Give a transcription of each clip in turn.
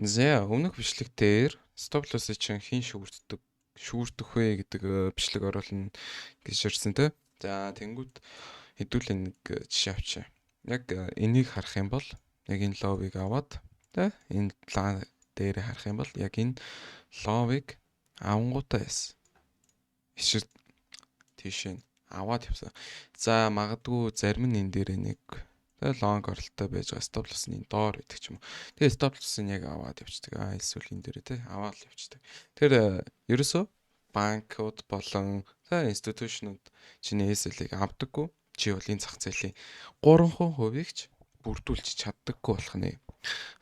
За өмнөх бичлэг дээр stop loss-ыг чинь хэн шүүрдэх вэ гэдэг бичлэг оруулна гэж ирсэн тэ. За тэнгууд хэдүүлээ нэг жишээ авчаа. Яг энийг харах юм бол яг энэ ловыг аваад тэ энэ лаа дээр харах юм бол яг энэ ловыг авангуудаа яасан. Ишээ тийш аваад явсан. За магадгүй зарим нь энэ дээр нэг лонг оролттой байж байгаа stop loss-ны доор гэдэг ч юм уу. Тэгээ stop loss-ыг яг аваад явчихдаг. Эсвэл энэ дээр те аваад л явчихдаг. Тэгэхээр ерөөсөө банкуд болон институшнууд чиний SL-ийг авдаггүй. Чи бол энэ зах зээлийн 3% ч бүрдүүлж чаддаггүй болох нэ.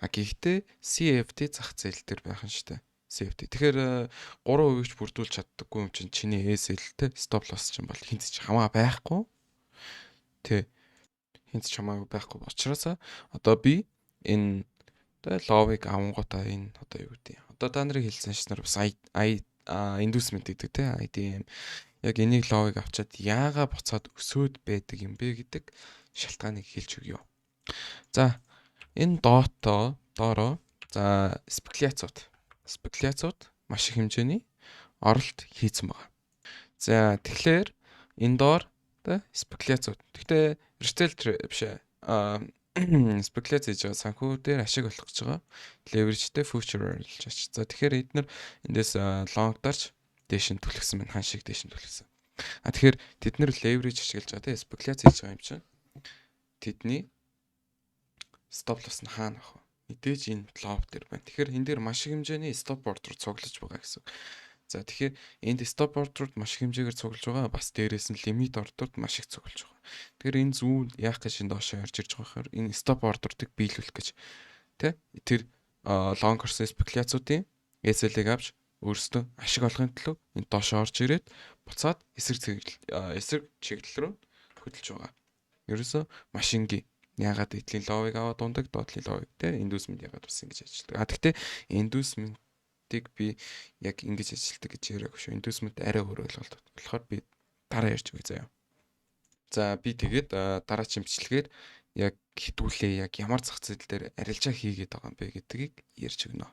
Гэхдээ CFD зах зээл дээр байх нь шүү дээ. CFD. Тэгэхээр 3% ч бүрдүүлж чаддаггүй юм чинь чиний SL-тэй stop loss чинь бол хинт ч хамаа байхгүй. Тэ хинт ч хамаагүй байхгүй учраас одоо би энэ ловыг авангуудаа энэ одоо юу гэдэг. Одоо та нарын хэлсэн шнэр бас индусмент гэдэг те IDM яг энийг ловыг авчаад яага буцаад өсөөд байдаг юм бэ гэдэг шалтгааныг хэлж өгье. За энэ доороо за спекуляцууд маш их хэмжээний оролт хийцэн байгаа. За тэгэхээр энэ доор спекуляцууд. Гэхдээ retail биш спекуляц хийж байгаа санхүү дээр ашиг олох гэж байгаа leverage-тэй future оруулж ач. За тэгэхээр эдгээр эндээс long дарж дээш нь түлхсэн байна. Хан шиг дээш нь түлхсэн. Тэгэхээр тэд нэр leverage ашиглаж байгаа те спекуляц хийж байгаа юм чинь. Тэдний stop loss нь хаана ах вэ? Мэдээж энэ лов дээр байна. Тэгэхээр энэ дээр маш их хэмжээний stop order цуглаж байгаа гэсэн. За тэгэхээр энд stop order-д маш их хэмжээгээр цуглаж байгаа. Бас дээрээс нь limit order-д маш их цуглаж байгаа. Тэгэхээр энэ зүүн яах гэж энэ доошоо орж ирж байгаа хэрэг энэ stop order-ыг биелүүлэх гэж тэ тэр long order спекуляцуудын SL-ийг авч өөрсдөө ашиг олохын төлөө энэ доошоо орж ирээд буцаад эсрэг чиглэл рүү хөдөлж байгаа. Ерөөсөө маш энгийн ягаад эдлийн ловыг аваад ундаг доотлын ловыг тэ индусмент ягаад бас ингэж ажилладаг. Гэхдээ индусментийг би яг ингэж ажилладаг гэж яриаг шүү. Индусмент арай өөр ойлголт болохоор би дараа ярьж өгье заяа. За би тэгээд дараагийн бичлэгээр яг хитгүүлээ яг ямар зах зээл дээр арилжаа хийгээд байгаа юм бэ гэдгийг ярьж өгнө.